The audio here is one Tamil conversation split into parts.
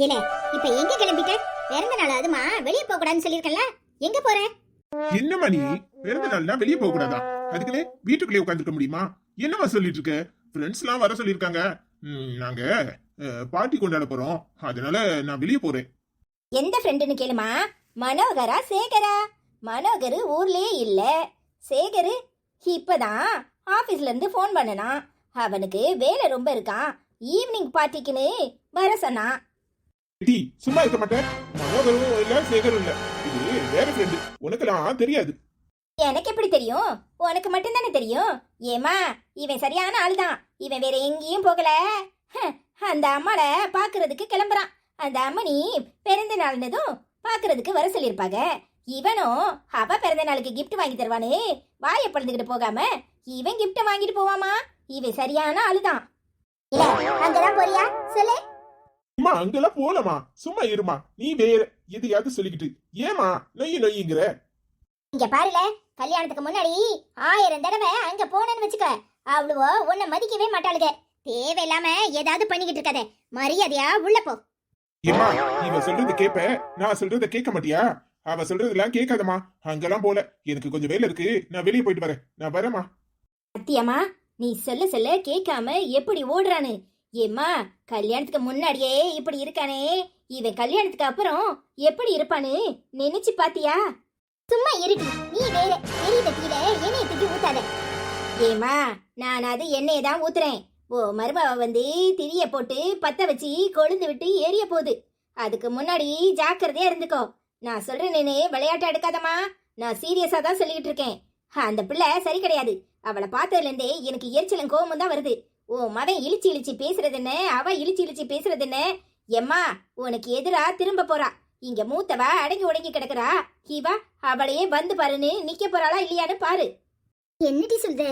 ஏல இப்ப எங்க கிளம்பிட்ட? பிறந்த நாள் அதுமா வெளிய போக கூடாதுன்னு சொல்லிருக்கல, எங்க போற? என்னம்மா நீ பிறந்த நாள்னா வெளிய போக கூடாதா? அதுக்குன்னு வீட்டுக்குள்ளே உட்காந்துருக்க முடியுமா? என்னம்மா சொல்லிட்டு இருக்க? ஃப்ரெண்ட்ஸ் எல்லாம் வர சொல்லிருக்காங்க. நாங்க பார்ட்டி கொண்டாட போறோம், அதனால நான் வெளிய போறேன். எந்த ஃப்ரெண்டுன்னு கேளுமா. மனோகரா சேகரா? மனோகர் ஊர்லயே இல்ல. சேகர் இப்பதான் ஆபீஸ்ல இருந்து போன் பண்ணனா. அவனுக்கு வேலை ரொம்ப இருக்கான், ஈவினிங் பார்ட்டிக்குன்னு வர சொன்னான். டி சும்மா இருக்க மாட்டேன். மனோகரும் இல்ல சேகரும் இல்ல, இது வேற ஃப்ரெண்டு, உனக்கெல்லாம் தெரியாது. எனக்கு எப்படி தெரியும்? உனக்கு மட்டும்தானே தெரியும். ஏமா, இவன் சரியான ஆள்தான். இவன் வேற எங்கேயும் போகல. அந்த அம்மாள பாக்குறதுக்கு கிளம்புறான். அந்த அம்மனி பிறந்த நாள்னதும் பாக்குறதுக்கு வர சொல்லிருப்பாங்க. இவனும் அவ பிறந்த நாளுக்கு கிஃப்ட் வாங்கி தருவானு வாய பழுந்துகிட்டு போகாம இவன் கிஃப்ட வாங்கிட்டு போவாமா. இவன் சரியான ஆளுதான். அங்கதான் போறியா சொல்லு. அம்மா அங்கெல்லாம் போலமா, சும்மா இருமா. நீ வேற எதையாவது சொல்லிக்கிட்டு ஏமா நொய்யுங்கிற? இங்க பாருல, கல்யாணத்துக்கு முன்னாடி 1000 தடவை அங்க போனேன்னு வச்சுக்க, அவ்வளவோ உன்னை மதிக்கவே மாட்டாளுங்க. தேவையில்லாம ஏதாவது பண்ணிக்கிட்டு இருக்காத, மரியாதையா உள்ள போ. ஏமா இவ சொல்றது கேப்ப, நான் சொல்றத கேட்க மாட்டியா? அவ சொல்றதெல்லாம் கேட்காதமா. அங்கெல்லாம் போல, எனக்கு கொஞ்சம் வேலை இருக்கு, நான் வெளியே போயிட்டு வரேன். நான் வரேமா. அத்தியம்மா, நீ சொல்ல சொல்ல கேட்காம எப்படி ஓடுறானு. ஏம்மா, கல்யாணத்துக்கு முன்னாடியே இப்படி இருக்கானே, இவன் கல்யாணத்துக்கு அப்புறம் எப்படி இருப்பான்னு நினைச்சு பாத்தியா? சும்மா இருட்டி, நீ வேற எரியுத கீழ எண்ணெயை தூக்கி ஊத்தாத. ஏமா, நான் அது எண்ணெயை தான் ஊத்துறேன். ஓ மருமவ வந்து திரிய போட்டு பத்த வச்சு கொழுந்து விட்டு எரிய போகுது. அதுக்கு முன்னாடி ஜாக்கிரதையா இருந்துக்கோ. நான் சொல்றேன்னு விளையாட்டு எடுக்காதம்மா, நான் சீரியஸா தான் சொல்லிட்டு இருக்கேன். அந்த பிள்ளை சரி கிடையாது. அவளை பார்த்ததுல இருந்தே எனக்கு எரிச்சலும் கோபமும் தான் வருது. ஓ மவன் இழிச்சு இழிச்சு பேசுறது என்ன, அவ இழிச்சு இழிச்சு பேசுறது என்ன? எம்மா, உனக்கு எதிரா திரும்ப போறா. இங்க மூத்தவ அடங்கி உடங்கி கிடக்குறா. இவா அவளையே வந்து பாருன்னு நிக்க போறாளா இல்லையான்னு பாரு. என்னடி சொல்ற?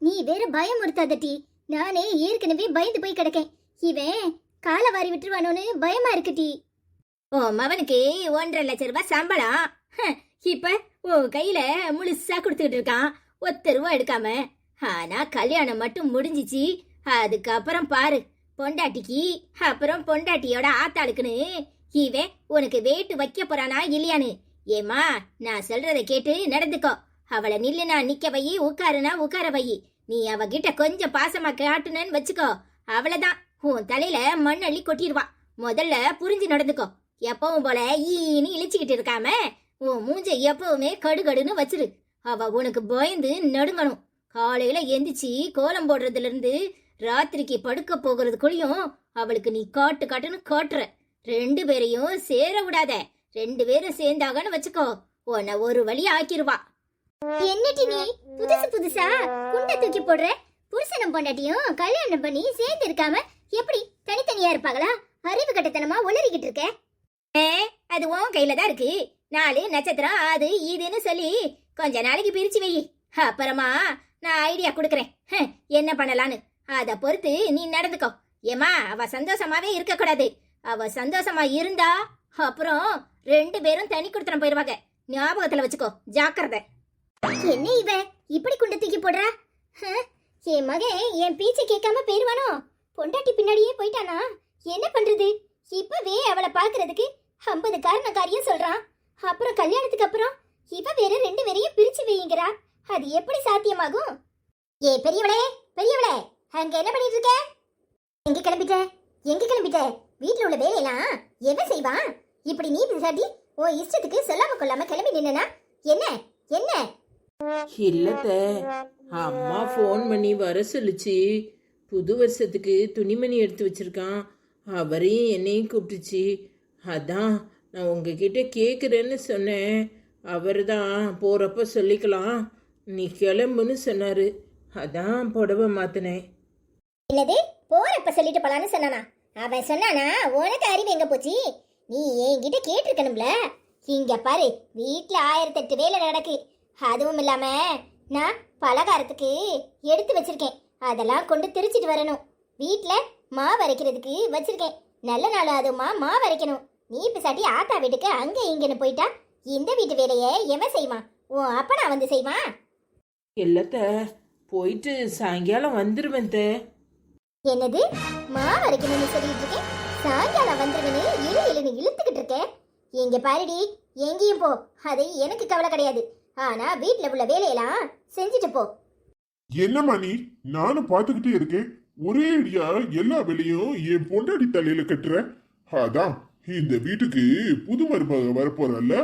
நீ வேற பயமுறுத்தாதட்டி. நானே ஏற்கனவே பயந்து போய் கிடக்கேன். இவன் காலை வாரி விட்டுருவானோன்னு பயமா இருக்குடி. ஓ மவனுக்கு 1.5 லட்சம் ரூபாய் சம்பளம். இப்ப ஓ கையில முழுசா கொடுத்துக்கிட்டு இருக்கான், 1 ரூபா எடுக்காம. ஆனா கல்யாணம் மட்டும் முடிஞ்சிச்சு, அதுக்கப்புறம் பாரு பொண்டாட்டிக்கு அப்புறம் பொண்டாட்டியோட ஆத்தாளுக்குன்னு இவன் உனக்கு வேட்டு வைக்க போறானா இல்லையான்னு. ஏமா, நான் சொல்றதை கேட்டு நடந்துக்கோ. அவளை நில்லுனா நிக்க வை, உட்காருனா உட்கார வை. நீ அவகிட்ட கொஞ்சம் பாசமா காட்டுனன்னு வச்சுக்கோ, அவளதான் உன் தலையில மண் அள்ளி கொட்டிடுவா. முதல்ல புரிஞ்சு நடந்துக்கோ. எப்பவும் போல ஈன்னு இழிச்சுக்கிட்டு இருக்காம உன் மூஞ்ச எப்பவுமே கடுகடுன்னு வச்சிரு. அவ உனக்கு பயந்து நடுங்கணும். காலையில எந்திரிச்சு கோலம் போடுறதுல இருந்து ராத்திரிக்கு படுக்க போகிறதுக்குள்ளயும் அவளுக்கு நீ காட்டு காட்டுன்னு காட்டுற. 2 பேரையும் சேர விடாத. 2 பேரும் சேர்ந்தாகன்னு வச்சுக்கோ, உன்னை ஒரு வழி ஆக்கிருவா. என்னடி நீ புதுசு புதுசா குண்டை தூக்கி போடுற? புருஷனும் பொண்டாட்டியும் கல்யாணம் பண்ணி சேர்ந்து இருக்காம எப்படி தனித்தனியா இருப்பாங்களா? அறிவு கட்டத்தனமா உளறிக்கிட்டு இருக்க. அது உன் கையில தான் இருக்கு. 4 நட்சத்திரம் அது இதுன்னு சொல்லி கொஞ்ச நாளைக்கு பிரிச்சு வை. அப்புறமா நான் ஐடியா கொடுக்கறேன் என்ன பண்ணலான்னு. அத பொறுத்து நீ நடந்துக்கோ. ஏமா, அவ சந்தோஷமாவே இருக்க கூடாது. அவ சந்தோஷமா இருந்தா அப்புறம் 2 பேரும் தனி கொடுத்துட போயிருவாங்க. ஞாபகத்துல வச்சுக்கோ, ஜாக்கிரதை. என்ன இவ இப்படி குண்டை தூக்கி போடுறா? என் மகன் என் பீச்சை கேட்காம போயிருவானோ? பொண்டாட்டி பின்னாடியே போயிட்டானா? என்ன பண்றது? இப்பவே அவளை பாக்குறதுக்கு 50 காரியம் சொல்றான். அப்புறம் கல்யாணத்துக்கு அப்புறம் இவ வேற 2 பேரையும் பிரிச்சு வைங்கிறா. அது எப்படி சாத்தியமாகும்? ஏ பெரியவளே, பெரியவளே, அங்க என்ன பண்ணிட்டு இருக்க? எங்க கிளம்பிட்ட? வீட்டுல உள்ள வேலையெல்லாம் எவன் செய்வான்? இப்படி நீ பிசாட்டி ஓ இஷ்டத்துக்கு சொல்லாம கொள்ளாம கிளம்பி நின்னா என்ன என்ன? இல்லத்த, அம்மா ஃபோன் பண்ணி வர சொல்லிச்சு. புது வருஷத்துக்கு துணிமணி எடுத்து வச்சிருக்கான், அவரையும் என்னையும் கூப்பிட்டுச்சு. அதான் நான் உங்ககிட்ட கேட்குறேன்னு சொன்னேன். அவர் தான் போகிறப்ப சொல்லிக்கலாம், நீ கிளம்புன்னு சொன்னார். அதான் புடவை மாற்றினேன். என்னது போறப்ப சொல்லிட்டு போலான்னு சொன்னானா? அவன் சொன்னானா? உனக்கு அறிவு எங்க போச்சு? நீ என்கிட்ட கேட்டிருக்கணும்ல. இங்க பாரு, வீட்டுல 1008 வேலை நடக்கு. அதுவும் இல்லாம நான் பலகாரத்துக்கு எடுத்து வச்சிருக்கேன், அதெல்லாம் கொண்டு திரிச்சிட்டு வரணும். வீட்டுல மாவு அரைக்கிறதுக்கு வச்சிருக்கேன், நல்ல நாள் அதுமா மாவு அரைக்கணும். நீ பிசாட்டி ஆத்தா வீட்டுக்கு அங்க இங்கன்னு போயிட்டா இந்த வீட்டு வேலையை எவன் செய்வான்? உன் அப்பனா வந்து செய்வான்? இல்லத்த, போயிட்டு சாயங்காலம் வந்துருவேன். என்னது மாவு அரைக்கணும்னு சொல்லிட்டு இருக்கேன், சாயங்காலம் வந்துருவேன்னு இல்லை வேலைன்னு இழுத்துக்கிட்டு இருக்க? இங்க பாருடி, எங்கேயும் போ, அது எனக்கு கவலை கிடையாது. ஆனா வீட்ல உள்ள வேலையெல்லாம் செஞ்சுட்டு போ. என்னம்மா நீ? நானும் பாத்துக்கிட்டே இருக்கேன். ஒரே அடியா எல்லா வேலையும் என் பொண்டாடி தலையில கட்டுற. அதான் இந்த வீட்டுக்கு புது மருமக வரப்போறல்ல,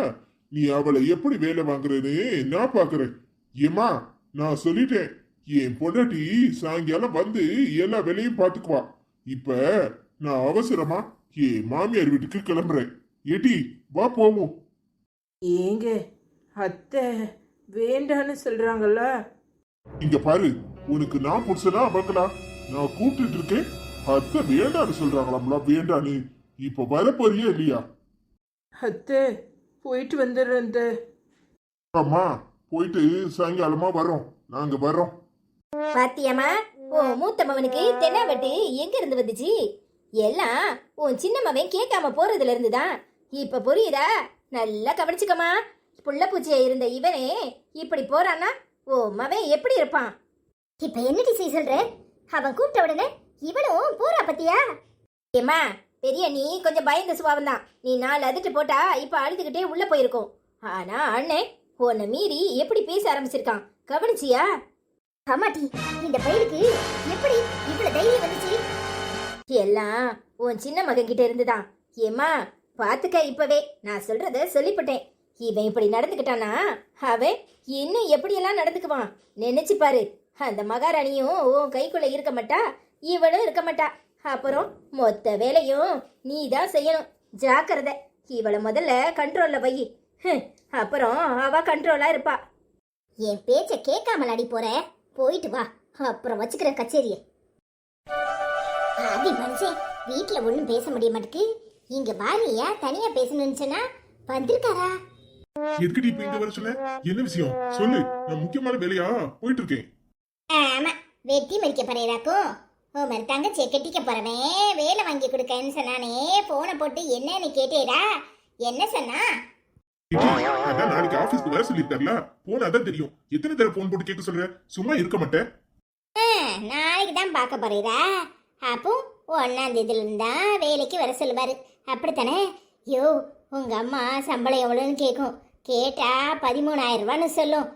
நீ அவளை எப்படி வேலை வாங்குறன்னு நான் பாக்குறேன். ஏமா, நான் சொல்லிட்டேன், என் பொண்டாட்டி சாயங்காலம் வந்து எல்லா வேலையும் பாத்துக்குவா. இப்ப நான் அவசரமா என் மாமியார் வீட்டுக்கு கிளம்புறேன். ஏடி வா போவோம். ஏங்க அத்தை வேண்டான்னு சொல்றாங்கல்ல. இங்க பாரு, உனக்கு நான் புடிச்சனா அவங்களா? நான் கூப்பிட்டு இருக்கேன், அத்தை வேண்டான்னு சொல்றாங்களாம்ல. வேண்டான்னு இப்ப வரப்போறியா இல்லையா? அத்தை போயிட்டு வந்துடுறேன் அத்தை. அம்மா போயிட்டு சாயங்காலமா வரோம், நாங்க வரோம். பாத்தியம்மா, உன் மூத்த மகனுக்கு தென்னாவட்டு எங்க இருந்து வந்துச்சு? எல்லாம் உன் சின்ன மகன் கேட்காம போறதுல இருந்துதான். இப்ப புரியுதா? நல்லா கவனிச்சுக்கமா. புள்ள பூச்சியா இருந்த இவனே இப்படி போறான்னா உன் மகன் எப்படி இருப்பான்? இப்ப என்னடி செய்ய சொல்ற? அவன் கூப்பிட்ட உடனே இவளும் போறா பத்தியா? ஏம்மா, பெரிய நீ கொஞ்சம் பயந்த சுபாவம் தான். நீ 4 அதிட்டு போட்டா இப்ப அழுதுகிட்டே உள்ள போயிருக்கும். ஆனா அண்ணே உன்னை மீறி எப்படி பேச ஆரம்பிச்சிருக்கான், கவனிச்சியா? ஆமாட்டி, இந்த பையனுக்கு எப்படி இவ்வளவு தைரியம் வந்துச்சு? எல்லாம் உன் சின்ன மகன் கிட்ட இருந்துதான். ஏம்மா பாத்துக்க, இப்பவே நான் சொல்றத சொல்லிப்பட்டேன். இவன் இப்படி நடந்துக்கிட்டானா அவன் இன்னும் எப்படியெல்லாம் நடந்துக்குவான் நினைச்சு பாரு. அந்த மகாராணியும் உன் கைக்குள்ள இருக்க மாட்டா, இவனும் இருக்க மாட்டா. அப்புறம் மொத்த வேலையும் நீ தான் செய்யணும். ஜாக்கிரதை, இவளை முதல்ல கண்ட்ரோல்ல வை. அப்புறம் அவ கண்ட்ரோலா இருப்பா. என் பேச்ச கேட்காமல் அடி போற, போயிட்டு வா, அப்புறம் வச்சுக்கிற கச்சேரிய. ஆதி மனுஷன் வீட்டுல ஒண்ணும் பேச முடிய மாட்டேக்கு. இங்க பாரியா தனியா பேசணும்னு சொன்னா வந்திருக்காரா? எதுக்கடி இப்ப இங்க வர சொன்ன? என்ன விஷயம் சொல்லு, நான் முக்கியமான வேலையா போயிட்டு இருக்கேன். ஆமா, வெட்டி மறிக்க போறேராக்கும். உமர் தங்கச்சியை கட்டிக்க போறவன் வேலை வாங்கி கொடுக்கன்னு சொன்னானே, போனை போட்டு என்னன்னு கேட்டேரா? என்ன சொன்னா? அதான் நாளைக்கு ஆபீஸ்க்கு வர சொல்லிருக்காருல, போன் அதான் தெரியும். எத்தனை தடவை போன் போட்டு கேட்க சொல்ற? சும்மா இருக்க மாட்டேன். நாளைக்கு தான் பார்க்க போறீரா? அப்போ 1ஆம் தேதியில இருந்தா வேலைக்கு வர சொல்லுவாரு, அப்படித்தானே? யோ, உங்க அம்மா சம்பளம் எவ்வளோன்னு கேட்கும். கேட்டா 13,000 ரூபான்னு சொல்லும்.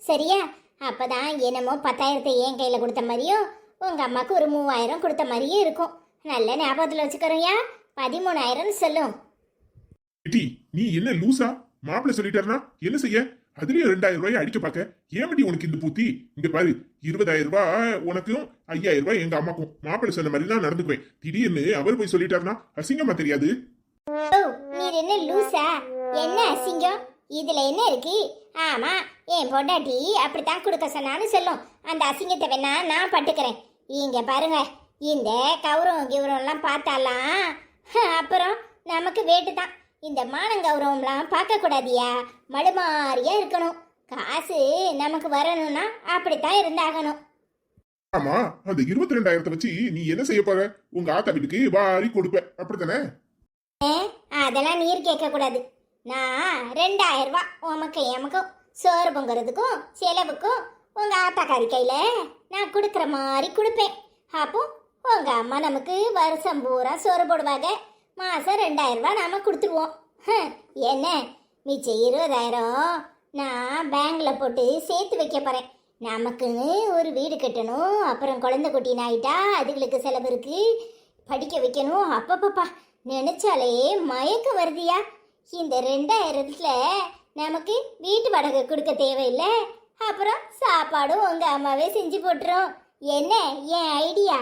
சரியா? அப்பதான் என்னமோ 10,000 என் கையில கொடுத்த மாதிரியும் உங்க அம்மாக்கு ஒரு 3,000 கொடுத்த மாதிரியும் இருக்கும். நல்ல ஞாபகத்துல வச்சுக்கிறோம்யா. 13,000 சொல்லும். நீ என்ன லூசா? மாப்பிள்ள சொல்லிட்டாருனா என்ன செய்ய? அதுலயும் 2,000 ரூபாய் அடிக்க பாக்க. ஏமடி உனக்கு இந்த பூத்தி? இங்க பாரு, 20,000 ரூபாய் உனக்கும் 5,000 ரூபாய் எங்க அம்மாக்கும். மாப்பிள்ள சொன்ன மாதிரி தான் நடந்துக்குவேன். திடீர்னு அவர் போய் சொல்லிட்டாருனா அசிங்கமா தெரியாது? ஓ, நீர் என்ன லூசா? என்ன அசிங்கம்? இதுல என்ன இருக்கு? ஆமா, என் பொண்டாட்டி அப்படித்தான் கொடுக்க சொன்னான்னு சொல்லும். அந்த அசிங்கத்தை வேணா நான் பட்டுக்கிறேன். இங்க பாருங்க, இந்த கௌரவம் கிௌரவம்லாம் பார்த்தாலாம் அப்புறம் நமக்கு வேட்டு தான். இந்த மானம் கௌரவம்லாம் பார்க்க கூடாதியா, மடுமாறியா இருக்கணும். காசு நமக்கு வரணும்னா அப்படித்தான் இருந்தாகணும். ஆமா, அந்த 22,000 வச்சு நீ என்ன செய்ய போற? உங்க ஆத்தா வீட்டுக்கு வாரி கொடுப்ப, அப்படித்தானே? அதெல்லாம் நீர் கேட்க கூடாது. நான் 2,000 ரூபாய் உமக்கு எமக்கும் சோறு பொங்குறதுக்கும் செலவுக்கும் உங்க ஆத்தாக்காரி கையில நான் கொடுக்குற மாதிரி கொடுப்பேன். அப்போ உங்க அம்மா நமக்கு வருஷம் பூரா சோறு போடுவாங்க. மாசம் 2,000 ரூபாய் நாம கொடுத்துருவோம். என்ன மிச்சம் 20,000 நான் பேங்க்ல போட்டு சேர்த்து வைக்க போறேன். நமக்குன்னு ஒரு வீடு கட்டணும், அப்புறம் குழந்தை குட்டின்னு ஆயிட்டா அதுகளுக்கு செலவு இருக்கு, படிக்க வைக்கணும். அப்பப்பப்பா, நினைச்சாலே மயக்கம் வருதியா. இந்த 2,000த்துல நமக்கு வீட்டு வாடகை கொடுக்க தேவையில்லை, அப்புறம் சாப்பாடும் உங்க அம்மாவே செஞ்சு போட்டுரும். என்ன என் ஐடியா?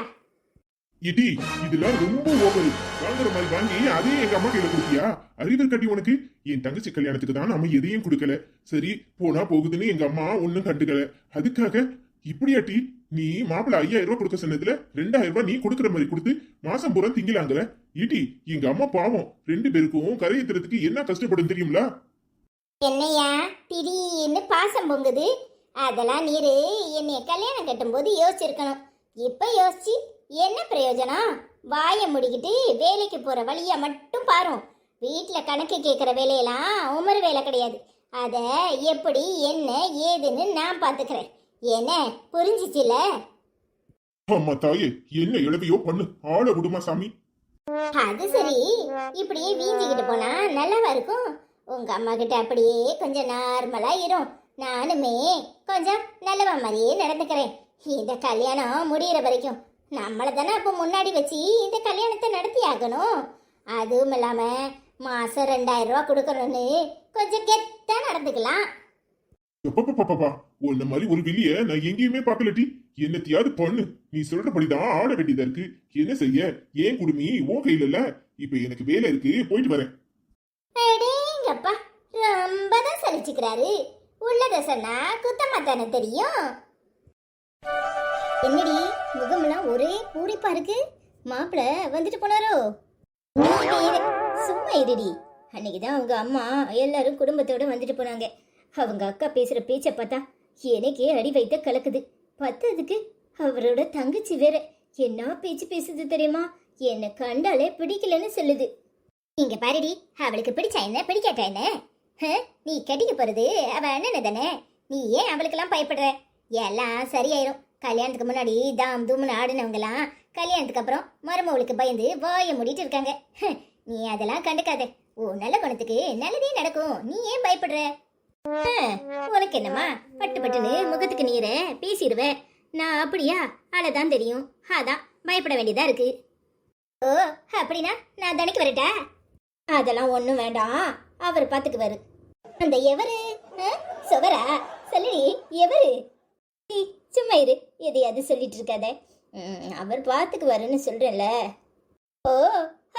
இடி, இதெல்லாம் ரொம்ப ஓவர். வாங்குற மாதிரி வாங்கி அதையும் எங்க அம்மா கையில கொடுத்தியா? அறிவர் கட்டி உனக்கு. என் தங்கச்சி கல்யாணத்துக்கு தான் நம்ம எதையும் கொடுக்கல. சரி போனா போகுதுன்னு எங்க அம்மா ஒன்னும் கண்டுக்கல. அதுக்காக இப்படியாட்டி நீ மாப்பிள்ள 5,000 ரூபாய் கொடுக்க சொன்னதுல 2,000 ரூபாய் நீ கொடுக்குற மாதிரி கொடுத்து மாசம் பூரா திங்கலாங்கல. ஈட்டி, எங்க அம்மா பாவம், 2 பேருக்கும் கரையேத்துறதுக்கு என்ன கஷ்டப்படும் தெரியுங்களா? என்னையா திடீர்னு பாசம் பொங்குது? அதெல்லாம் நீரு என்னைய கல்யாணம் கட்டும் போது யோசிச்சிருக்கணும். இப்ப யோசிச்சு என்ன பிரயோஜனம்? வாயை முடிக்கிட்டு வேலைக்கு போற வழியா மட்டும் பாரு. வீட்டுல கணக்கு கேட்கிற வேலையெல்லாம் உமர் வேலை கிடையாது. அத எப்படி என்ன ஏதுன்னு நான் பாத்துக்கிறேன். என்ன புரிஞ்சிச்சுல? அம்மா தாயே, என்ன இளவையோ பண்ணு, ஆள விடுமா சாமி. அது சரி, இப்படியே வீஞ்சிக்கிட்டு போனா நல்லாவா இருக்கும்? உங்க அம்மா கிட்ட அப்படியே கொஞ்சம் நார்மலா இரும். நானுமே கொஞ்சம் நல்லவ மாதிரியே நடந்துக்கிறேன். இந்த கல்யாணம் முடியிற வரைக்கும் நம்மளை தானே அப்போ முன்னாடி வச்சு இந்த கல்யாணத்தை நடத்தி ஆகணும். அதுவும் இல்லாம மாசம் 2000 ரூபா கொடுக்கணும்னு கொஞ்சம் கெத்தா நடந்துக்கலாம். எப்பப்பா உன்ன மாதிரி ஒரு வெளிய நான் எங்கேயுமே பார்க்கலட்டி. என்னத்தையாவது பண்ணு. நீ சொல்றபடிதான் ஆட வேண்டியதா இருக்கு. என்ன செய்ய? ஏன் குடுமி உன் கையில இல்ல. இப்ப எனக்கு வேலை இருக்கு, போயிட்டு வரேன். அடேங்கப்பா, ரொம்ப தான் சலிச்சுக்கிறாரு. உள்ளத சொன்னா குத்தமா தானே தெரியும். என்னடி முகமெல்லாம் ஒரே பூரிப்பா இருக்கு? மாப்பிள்ள வந்துட்டு போனாரோ? நீ வேற சும்மா இருடி. அன்னைக்குதான் உங்க அம்மா எல்லாரும் குடும்பத்தோட வந்துட்டு போனாங்க. அவங்க அக்கா பேசுற பேச்ச பார்த்தா எனக்கே அடி வைத்த கலக்குது. பத்ததுக்கு அவரோட தங்கச்சி வேற என்ன பேச்சு பேசுது தெரியுமா? என்ன கண்டாலே பிடிக்கலன்னு சொல்லுது. இங்க பாருடி, அவளுக்கு பிடிச்சா என்ன பிடிக்காட்டா என்ன? நீ கட்டிக்க போறது அவ அண்ணன் தானே. நீ ஏன் அவளுக்கெல்லாம் பயப்படுற? எல்லாம் சரியாயிரும். கல்யாணத்துக்கு முன்னாடி தாம் தூம்னு ஆடினவங்கலாம் கல்யாணத்துக்கு அப்புறம் மருமவளுக்கு பயந்து வாய மூடிட்டு இருக்காங்க. நீ அதெல்லாம் கண்டுக்காத. ஓ நல்ல குணத்துக்கு நல்லதே நடக்கும். நீ ஏன் பயப்படுற? உனக்கு என்னம்மா, பட்டு பட்டுன்னு முகத்துக்கு நீர பேசிடுவ. நான் அப்படியா? அழதான் தெரியும். அதான் பயப்பட வேண்டியதா இருக்கு. ஓ அப்படின்னா நான் தனிக்கு வரட்டா? அதெல்லாம் ஒண்ணும் வேண்டாம், அவர் பாத்துக்குவாரு. அந்த எவரு? சுவரா? சொல்லுடி, எவரு? சும்மா இரு, எதையாவது சொல்லிட்டு இருக்காத. அவர் பாத்துக்குவாருன்னு சொல்றேன்ல. ஓ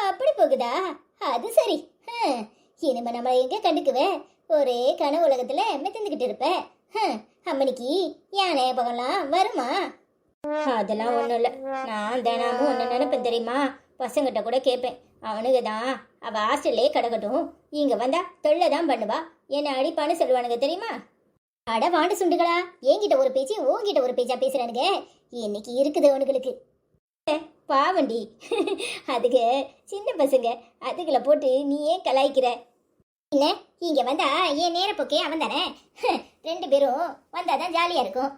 அப்படி போகுதா? அது சரி. இனிமே நம்ம எங்க கண்டுக்குவே? ஒரே கனவு உலகத்துல மிதந்துகிட்டு இருப்ப. அம்மனிக்கு யானை பகம்லாம் வருமா? அதெல்லாம் ஒண்ணும் இல்ல. நான் தினமும் ஒண்ணு நினைப்பேன் தெரியுமா? பசங்கிட்ட கூட கேட்பேன். அவனுக்கு தான் அவ ஹாஸ்டல்லே கிடக்கட்டும், இங்க வந்தா தொல்லைதான் பண்ணுவா, என்ன அடிப்பான்னு சொல்லுவானுங்க தெரியுமா? அட வாண்டு சுண்டுகளா, என்கிட்ட ஒரு பேச்சு உன்கிட்ட ஒரு பேச்சா பேசுறானுங்க. இன்னைக்கு இருக்குது அவனுங்களுக்கு. பாவண்டி, அதுக்கு சின்ன பசங்க, அதுகளை போட்டு நீ ஏன் கலாய்க்கிற? என்ன இங்க வந்தா ஏன் நேர போக்கே அவன் தானே. 2 பேரும் வந்தாதான் ஜாலியா இருக்கும்.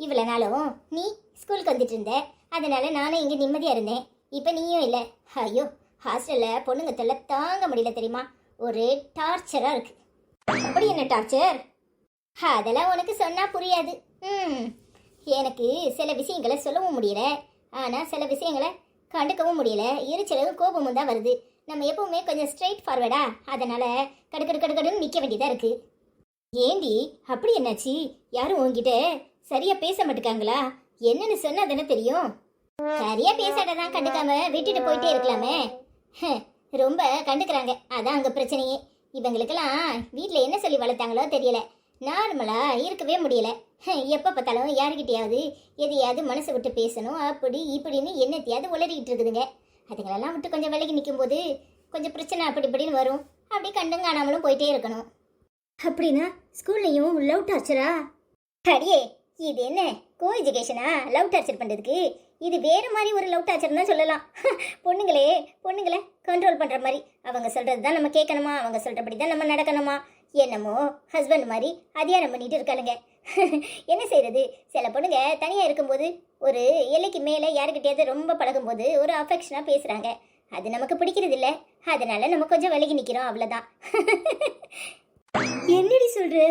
இவ்வளவு நாளும் நீ ஸ்கூலுக்கு வந்துட்டு இருந்த, அதனால நானும் இங்க நிம்மதியா இருந்தேன். இப்ப நீயும் இல்ல. ஐயோ, ஹாஸ்டல்ல பொண்ணுங்க தொல்லை தாங்க முடியல தெரியுமா? ஒரே டார்ச்சரா இருக்கு. அப்படி என்ன டார்ச்சர்? அதெல்லாம் உனக்கு சொன்னா புரியாது. எனக்கு சில விஷயங்களை சொல்லவும் முடியல, ஆனா சில விஷயங்களை கண்டுக்கவும் முடியல. எரிச்சலும் கோபமும் தான் வருது. நம்ம எப்பவுமே கொஞ்சம் ஸ்ட்ரைட் ஃபார்வர்டா, அதனால கடுக்கடுன்னு நிக்க வேண்டியதா இருக்கு. ஏண்டி அப்படி என்னாச்சு? யாரும் உங்ககிட்ட சரியா பேச மாட்டேங்காங்களா? என்னன்னு சொன்னா தானே தெரியும். சரியா பேசாட்டதான் கண்டுக்காம விட்டுட்டு போயிட்டே இருக்கலாமே. ரொம்ப கண்டுக்கிறாங்க, அதான் அங்க பிரச்சனையே. இவங்களுக்கெல்லாம் வீட்டுல என்ன சொல்லி வளர்த்தாங்களோ தெரியல. நார்மலா இருக்கவே முடியல. எப்ப பார்த்தாலும் யாருக்கிட்டையாவது எதையாவது மனசை விட்டு பேசணும், அப்படி இப்படின்னு என்னத்தையாவது உளறிக்கிட்டு இருக்குதுங்க. அதுங்களெல்லாம் விட்டு கொஞ்சம் விலகி நிற்கும் போது கொஞ்சம் பிரச்சனை அப்படி இப்படின்னு வரும். அப்படி கண்டும் காணாமலும் போயிட்டே இருக்கணும். அப்படின்னா ஸ்கூல்லையும் லவ் டார்ச்சரா? அடியே, இது என்ன கோ எஜுகேஷனா லவ் டார்ச்சர் பண்றதுக்கு? இது வேற மாதிரி ஒரு லவ் டார்ச்சர் தான் சொல்லலாம். பொண்ணுங்களை கண்ட்ரோல் பண்ற மாதிரி. அவங்க சொல்றது தான் நம்ம கேட்கணுமா, அவங்க சொல்றபடி தான் நம்ம நடக்கணுமா? என்னமோ ஹஸ்பண்ட் மாதிரி அதிகாரம் பண்ணிட்டு இருக்காளுங்க. என்ன செய்யறது? சில பொண்ணுங்க தனியா இருக்கும்போது ஒரு எல்லைக்கு மேலே யாருக்கிட்டையாவது ரொம்ப பழகும்போது ஒரு அஃபெக்ஷனா பேசுறாங்க. அது நமக்கு பிடிக்கிறது இல்லை, அதனால நம்ம கொஞ்சம் விலகி நிக்கிறோம், அவ்வளவுதான். என்னடி சொல்ற?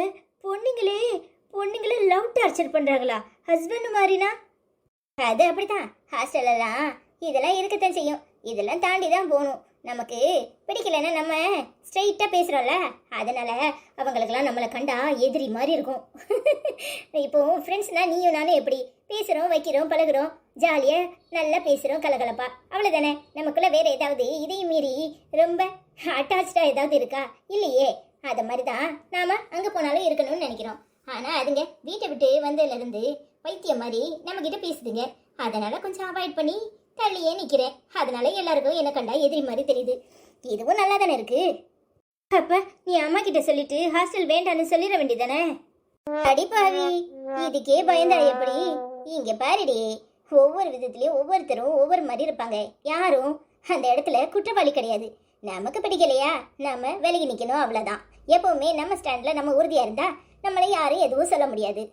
பொண்ணுங்களே லவ் டார்ச்சர் பண்றாங்களா ஹஸ்பண்ட் மாதிரினா? அது அப்படித்தான். ஹாஸ்டல்லாம் இதெல்லாம் இருக்கத்தான் செய்யும். இதெல்லாம் தாண்டி தான் போகணும். நமக்கு பிடிக்கலன்னா நம்ம ஸ்ட்ரைட்டாக பேசுகிறோம்ல, அதனால அவங்களுக்கெல்லாம் நம்மளை கண்டா எதிரி மாதிரி இருக்கும். இப்போ ஃப்ரெண்ட்ஸ்னா நீயும் நானும் எப்படி பேசுகிறோம், வைக்கிறோம், பழகுறோம், ஜாலியாக நல்லா பேசுகிறோம், கலகலப்பா, அவ்வளோதானே. நமக்குள்ள வேற ஏதாவது இதையும் மீறி ரொம்ப அட்டாச்சாக ஏதாவது இருக்கா? இல்லையே. அது மாதிரி தான் நாம் அங்கே போனாலும் இருக்கணும்னு நினைக்கிறோம். ஆனால் அதுங்க வீட்டை விட்டு வந்ததுலேருந்து வைத்தியம் மாதிரி நம்மக்கிட்ட பேசுதுங்க. அதனால கொஞ்சம் அவாய்ட் பண்ணி தள்ளியே நிக்கிறேன். அதனால எல்லாருக்கும் என்ன கண்டா எதிரி மாதிரி தெரியுது. இதுவும் நல்லா தானே இருக்கு. அப்ப நீ அம்மா கிட்ட சொல்லிட்டு ஹாஸ்டல் வேண்டான்னு சொல்லிட வேண்டியதானே? அடிப்பாவி, இதுக்கே பயந்தா எப்படி? இங்க பாருடி, ஒவ்வொரு விதத்திலயும் ஒவ்வொருத்தரும் ஒவ்வொரு மாதிரி இருப்பாங்க. யாரும் அந்த இடத்துல குற்றவாளி கிடையாது. நமக்கு பிடிக்கலையா நாம விலகி நிக்கணும், அவ்வளவுதான். எப்பவுமே நம்ம ஸ்டாண்ட்ல நம்ம உறுதியா இருந்தா நம்மளை யாரும் எதுவும் சொல்ல முடியாது.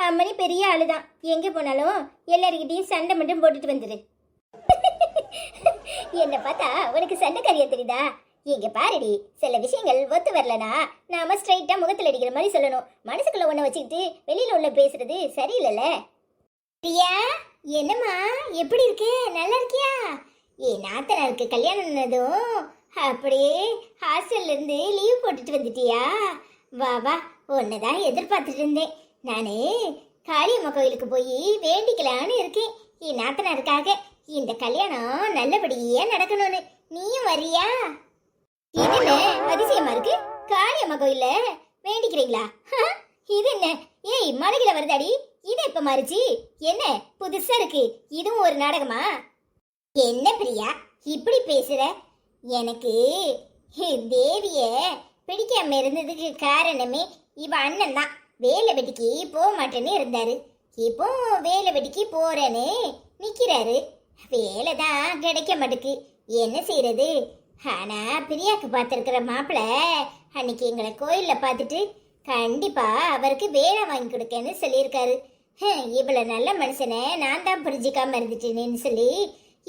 அம்மனி பெரிய ஆளுதான். எங்க போனாலும் எல்லாருக்கிட்டையும் சண்டை மட்டும் போட்டுட்டு வந்துரு. என்ன பார்த்தா உனக்கு சண்டைக்காரியா தெரியுதா? இங்க பாருடி, சில விஷயங்கள் ஒத்து வரலனா நாம ஸ்ட்ரைட்டா முகத்துல அடிக்கிற மாதிரி சொல்லணும். மனசுக்குள்ள ஒண்ண வச்சுக்கிட்டு வெளியில உள்ள பேசுறது சரியில்லைல்ல. பிரியா, என்னம்மா எப்படி இருக்கே? நல்லா இருக்கியா? நாத்தனாருக்கு கல்யாணம் பண்ணதும் அப்படியே ஹாஸ்டல்ல இருந்து லீவ் போட்டுட்டு வந்துட்டியா? வா வா, உன்னதான் எதிர்பார்த்துட்டு இருந்தேன். நானு காளியம்மா கோயிலுக்கு போய் வேண்டிக்கலான்னு இருக்கேன். என் நாத்தனாருக்காக இந்த கல்யாணம் நல்லபடியா நடக்கணும்னு. நீயும் வரியா? இது என்ன அதிசயமா இருக்கு? காளியம்மா கோயில்ல வேண்டிக்கிறீங்களா? இது என்ன? ஏய், மலையில வருதாடி, இது எப்ப மாறுச்சு? என்ன புதுசா இருக்கு? இதுவும் ஒரு நாடகமா? என்ன பிரியா இப்படி பேசுற? எனக்கு தேவிய பிடிக்காம இருந்ததுக்கு காரணமே இவ அண்ணன் தான். வேலை வெட்டிக்கு போக மாட்டேன்னு இருந்தாரு. இப்போ வேலை வெட்டிக்கு போறேன்னு நிக்கிறாரு. வேலை தான் கிடைக்க மாட்டுக்கு. என்ன செய்யறது? ஆனா பிரியாக்கு பார்த்திருக்கிற மாப்பிள்ள அன்னைக்கு எங்களை கோயில்ல பார்த்துட்டு கண்டிப்பா அவருக்கு வேலை வாங்கி கொடுக்கன்னு சொல்லியிருக்காரு. இவ்வளவு நல்ல மனுஷனை நான் தான் புரிஞ்சிக்காம இருந்துட்டேன்னு சொல்லி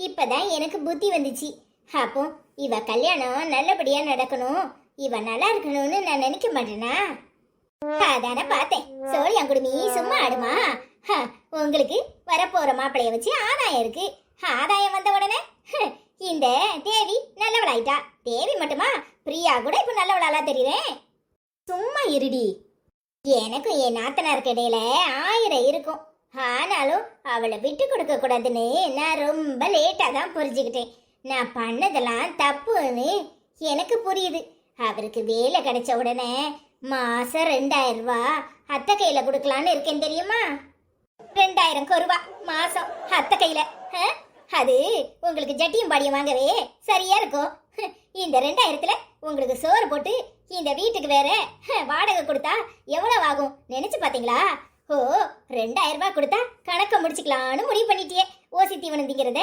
இப்பதான் எனக்கு புத்தி வந்துச்சு. அப்போ இவ கல்யாணம் நல்லபடியா நடக்கணும், இவ நல்லா இருக்கணும்னு நான் நினைக்க மாட்டேனா? அதான பார்த்தேன். சோழியாங்குடுமி சும்மா ஆடுமா? உங்களுக்கு வரப்போற மாப்பிளைய வச்சு ஆதாயம் இருக்கு. ஆதாயம் வந்த உடனே இந்த தேவி நல்லவளாயிட்டா. தேவி மட்டுமா, பிரியா கூட இப்ப நல்லவளாலா தெரியுறேன். சும்மா இருடி. எனக்கும் என் நாத்தனாருக்கு இடையில 1000 இருக்கும். ஆனாலும் அவளை விட்டு கொடுக்க கூடாதுன்னு நான் ரொம்ப லேட்டா தான் புரிஞ்சுக்கிட்டேன். நான் பண்ணதெல்லாம் தப்புன்னு எனக்கு புரியுது. அவருக்கு வேலை கிடைச்ச உடனே மாசம் 2000 ரூபாய் அத்தை கையில கொடுக்கலான்னு இருக்கேன் தெரியுமா? 2000 ரூபா மாசம் அத்தை கையில. அது உங்களுக்கு ஜட்டியும் பாடியும் வாங்கவே சரியா இருக்கும். இந்த 2000த்துல உங்களுக்கு சோறு போட்டு இந்த வீட்டுக்கு வேற வாடகை கொடுத்தா எவ்வளவு ஆகும் நினைச்சு பாத்தீங்களா? ஓ, 2000 ரூபாய் கொடுத்தா கணக்க முடிச்சுக்கலான்னு முடிவு பண்ணிட்டியே. ஓசி தீவனம் திங்கிறத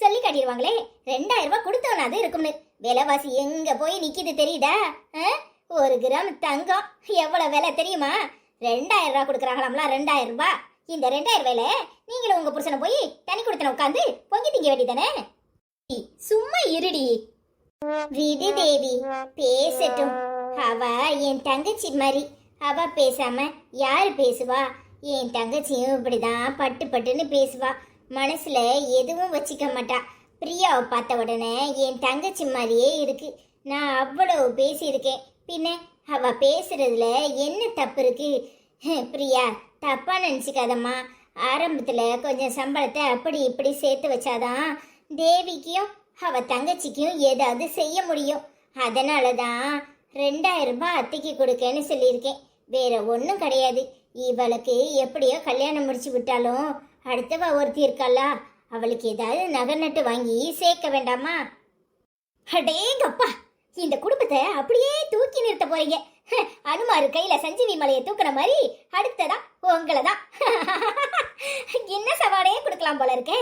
சொல்லி காட்டிடுவாங்களே. 2000 ரூபாய் கொடுத்தோன்னா அது இருக்கும்னு. விலைவாசி எங்க போய் நிக்கிது தெரியுதா? 1 கிராம் தங்கம் எவ்வளவு விலை தெரியுமா? 2000 ரூபாய் கொடுக்குறாங்களாம்லாம். 2000 ரூபாய். இந்த 2000 ரூபாயில நீங்களும் உங்க புருஷனை போய் தனி கொடுத்தன உட்காந்து பொங்கி திங்க வேண்டியதானே? சும்மா இருடி. விடு தேவி, பேசட்டும். அவ என் தங்கச்சி மாதிரி. அவ பேசாம யாரு பேசுவா? என் தங்கச்சியும் இப்படிதான் பட்டு பட்டுன்னு பேசுவா. மனசுல எதுவும் வச்சுக்க மாட்டா. பிரியாவை பார்த்த உடனே என் தங்கச்சி மாதிரியே இருக்கு. நான் அவ்வளவு பேசியிருக்கேன். பின்ன அவ பேசுறதுல என்ன தப்பு இருக்கு? பிரியா, தப்பா நினைச்சுக்காதம்மா. ஆரம்பத்துல கொஞ்சம் சம்பளத்தை அப்படி இப்படி சேர்த்து வச்சாதான் தேவிக்கும் அவ தங்கச்சிக்கும் ஏதாவது செய்ய முடியும். அதனாலதான் 2000 ரூபாய் அத்தைக்கு கொடுக்கன்னு சொல்லியிருக்கேன். வேற ஒன்றும் கிடையாது. இவளுக்கு எப்படியோ கல்யாணம் முடிச்சு விட்டாலும் அடுத்தவ ஒருத்தி இருக்கல்லா, அவளுக்கு ஏதாவது நகை நட்டு வாங்கி சேர்க்க வேண்டாமா? அடேங்கப்பா, இந்த குடும்பத்தை அப்படியே தூக்கி நிறுத்த போறீங்க. அனுமாரு கையில சஞ்சீவி மலையை தூக்குற மாதிரி அடுத்ததா உங்களை தான் என்ன சவாலே கொடுக்கலாம் போல இருக்க.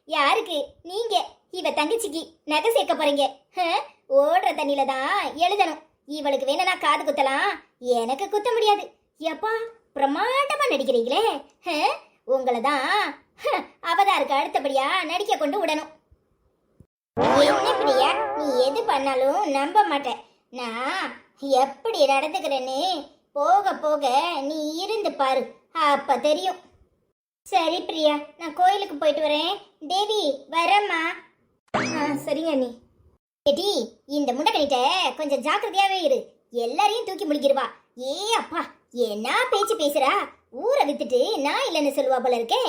யாருக்கு? நீங்க இவ தங்கச்சிக்கு நகை சேர்க்க போறீங்க. ஓடுற தண்ணியில தான் எழுதணும். இவளுக்கு வேணா காது குத்தலாம், எனக்கு குத்த முடியாது. எப்பா பிரமாண்டமா நடிக்கிறீங்களே. உங்களை தான் அவதாருக்கு அடுத்தபடியா நடிக்க கொண்டு விடணும். என்ன பிரியா, நீ எது பண்ணாலும் நம்ப மாட்டேன். நான் எப்படி நடந்துக்கிறேன்னு போக போக நீ இருந்து பாரு, அப்ப தெரியும். சரி பிரியா, நான் கோயிலுக்கு போயிட்டு வரேன். தேவி வரம்மா. சரிங்க நீ. ஏடி, இந்த முண்டக்கணிட்ட கொஞ்சம் ஜாக்கிரதையாவே இரு. எல்லாரையும் தூக்கி முழிக்கிடுவா. ஏ அப்பா, என்ன பேச்சு பேசுறா? ஊரை வித்துட்டு நான் இல்லைன்னு சொல்லுவா போல இருக்கே.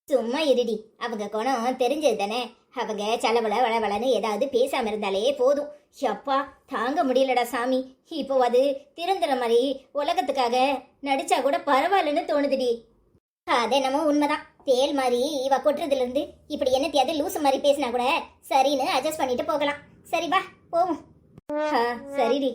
சும்மா இருடி, அவங்க குணம் தெரிஞ்சது தானே. அவங்க சலவள வளவளன்னு ஏதாவது பேசாம இருந்தாலே போதும். அப்பா தாங்க முடியலடா சாமி. இப்போ அது திருந்துற மாதிரி உலகத்துக்காக நடிச்சா கூட பரவாயில்லன்னு தோணுதுடி. அது என்னமோ உண்மைதான். தேல் மாதிரி இவ கொட்டுறதுல இருந்து இப்படி என்னத்தையாவது லூசு மாதிரி பேசினா கூட சரின்னு அட்ஜஸ்ட் பண்ணிட்டு போகலாம். சரி வா போவோம். சரிடி.